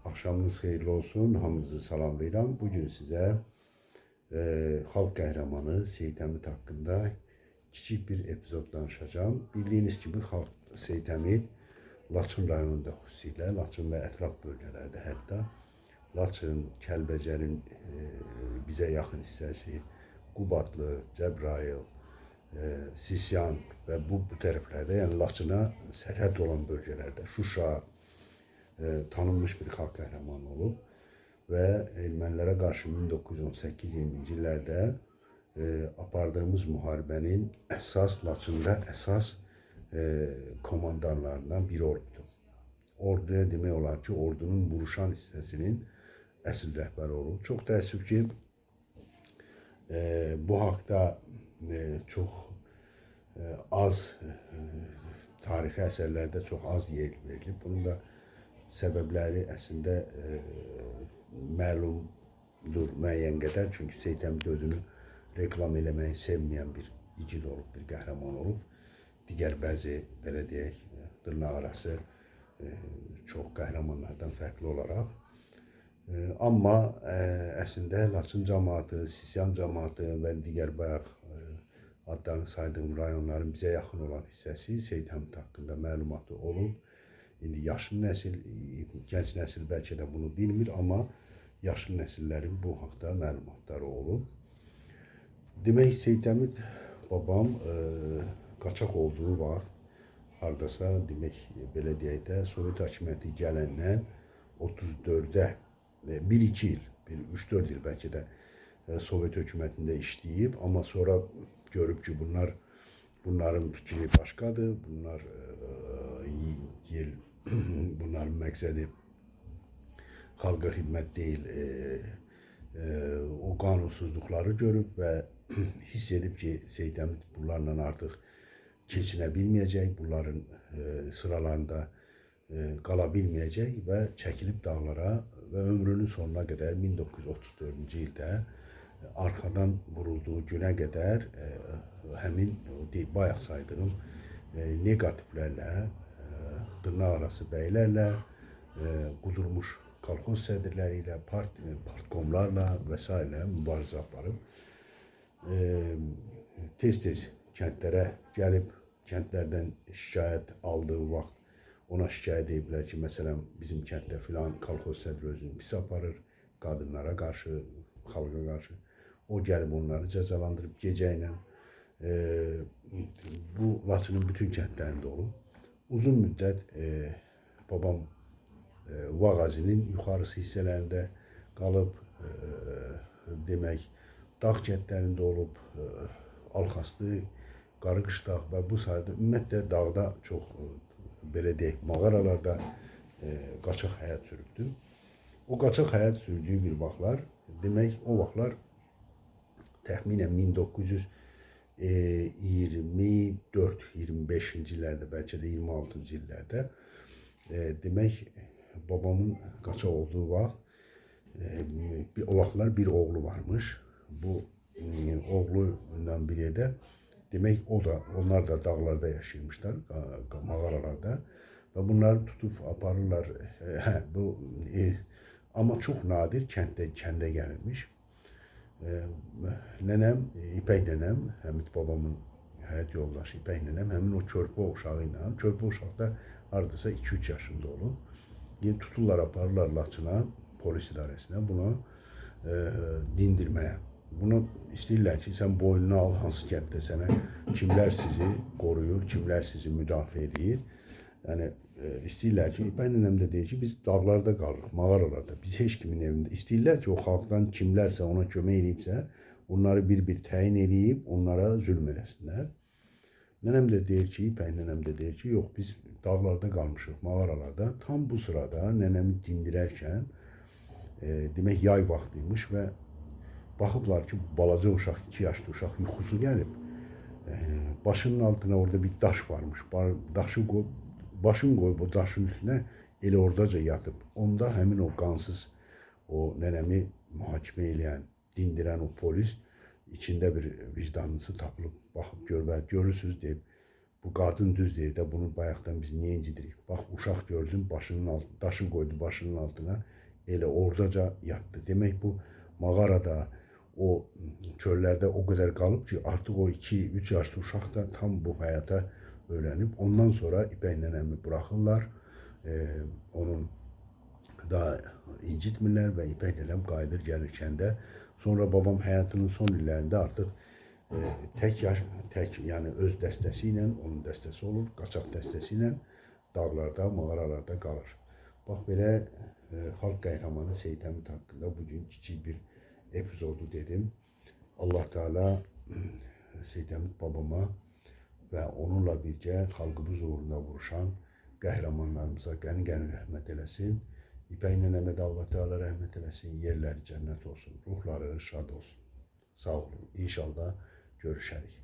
Axşamınız xeyirli olsun. Hamınızı salamlayıram. Bugün sizə xalq qəhrəmanı Seyid Əmid haqqında kiçik bir epizod danışacağım. Bildiyiniz kimi Seyid Əmid Laçın rayonunda xüsusilə Laçın və ətraf bölgələrdə hətta Laçın, Kəlbəcərin bizə yaxın hissəsi, Qubadlı, Cəbrayıl, Sisyan və bu tərəflərdə, yəni Laçına sərhəd olan bölgələrdə Şuşa tanınmış bir xalq qəhrəmanı olub və ermənilərə qarşı 1918-20-ci illərdə apardığımız müharibənin Laçında əsas komandanlarından biri olubdu. Orduya demək olar ki, ordunun vuruşan hissəsinin əsl rəhbəri olub. Çox təəssüf ki, bu haqda çox az tarixi əsərlərdə çox az yer verilib. Bunun da səbəbləri əslində məlumdur müəyyən qədər. Çünki Seyid Əmid özünü reklam eləməyi sevməyən bir igid olub, bir qəhrəman olub. Digər bəzi, belə deyək, dırnaq arası çox qəhrəmanlardan fərqli olaraq. Amma əslində Laçın cəmaatı, Sisyan cəmaatı və digər bayaq adlarını saydığım rayonların bizə yaxın olan hissəsi Seyid Əmid haqqında məlumatı olub. İndi yaşlı nəsil, gənc nəsil bəlkə də bunu bilmir, amma yaşlı nəsillərin bu haqda məlumatları olub. Demək, Seyid Əmid babam qaçaq olduğu vaxt, hardasa demək, belə deyək də, Sovet hakimiyyəti gələndən 34-də, 1-2 il, 3-4 il bəlkə də Sovet hökumətində işləyib, amma sonra görüb ki, bunların fikri başqadır, bunların məqsədi xalqa xidmət deyil, o qanunsuzluqları görüb və hiss edib ki, Seyid Əmid bunlarla artıq keçinə bilməyəcək, bunların sıralarında qala bilməyəcək və çəkilib dağlara və ömrünün sonuna qədər 1934-cü ildə arxadan vurulduğu günə qədər həmin bayaq saydığım negativlərlə, dırnaq arası bəylərlə, qudurmuş kolxoz sədrləri ilə, partkomlarla və s. mübarizə aparıb. Tez-tez kəndlərə gəlib, kəndlərdən şikayət aldığı vaxt ona şikayət ediblər ki, məsələn, bizim kənddə filan kolxoz sədri özünü pis aparır, qadınlara qarşı, xalqa qarşı. O gəlib onları cəzalandırıb gecə ilə. Bu Laçının bütün kəndlərində olub. Uzun müddət babam Vağazinin yuxarısı hissələrində qalıb, demək, dağ kəndlərində olub, Alxastı, Qarıqışdaq və bu sayda ümumiyyətlə dağda çox, belə deyək, mağaralarda qaçaq həyat sürübdü. O qaçaq həyat sürdüyü bir vaxtlar, demək, o vaxtlar təxminən 1924-25-ci illərdə, bəlkə də 26-cı illərdə, demək, babamın qaçaq olduğu vaxt, o vaxtlar bir oğlu varmış. Bu oğlu ilə biri də, demək, onlar da dağlarda yaşayırmışlar, mağaralarda və bunları tutub aparırlar. Amma çox nadir kəndə gəlirmiş. Nənəm, İpək nənəm, Həmid babamın həyat yoldaşı İpək nənəm, həmin o körpə uşağı ilə, körpə uşaq da hardasa 2-3 yaşında olub. Tuturlar, aparırlar Laçına, polis idarəsinə, buna dindirməyə. Bunu istəyirlər ki, sən boynuna al, hansı kənddə sənə kimlər sizi qoruyur, kimlər sizi müdafiə edir. Yəni, istəyirlər ki, İpək nənəm də deyir ki, biz dağlarda qalırıq, mağaralarda, biz heç kimin evində. İstəyirlər ki, o xalqdan kimlərsə ona kömək edibsə, onları bir-bir təyin edib, onlara zülm eləsinlər. Nənəm də deyir ki, İpək nənəm də deyir ki, yox, biz dağlarda qalmışıq, mağaralarda. Tam bu sırada nənəmi dindirərkən, demək, yay vaxtıymış və baxıblar ki, balaca uşaq, 2 yaşlı uşaq yuxusu gəlib. Başının altına orada bir daş varmış, başını qoyub o daşın üstünə elə oradaca yatıb. Onda həmin o qansız, o nənəmi mühakimə eləyən, dindirən o polis içində bir vicdanlısı tapılıb, baxıb görürsünüz deyib, Bu qadın düz deyir də, bunu bayaqdan biz niyə incidirik? Bax, uşaq gördüm, başının altına, daşı qoydu başının altına, elə oradaca yatdı. Demək bu mağarada, o çöllərdə o qədər qalıb ki, artıq o 2-3 yaşlı uşaq da tam bu həyata öyrənib. Ondan sonra İpək nənəmi buraxırlar, onun da incitmirlər və İpək nənəm qayıdır gəlir kəndə. Sonra babam həyatının son illərində artıq tək yəni öz dəstəsi ilə, onun dəstəsi olur, qaçaq dəstəsi ilə dağlarda, mağaralarda qalır. Bax belə xalq qəhrəmanı Seyid Həmid haqqında bugün kiçik bir epizodu dedim. Allah Teala Seyid Həmid babama və onunla birgə xalqımız uğrunda vuruşan qəhrəmanlarımıza qəni-qəni rəhmət eləsin. İpək nənəmə də Allah Teala rəhmət eləsin, yerləri cənnət olsun, ruhları şad olsun. Sağ olun, inşallah görüşərik.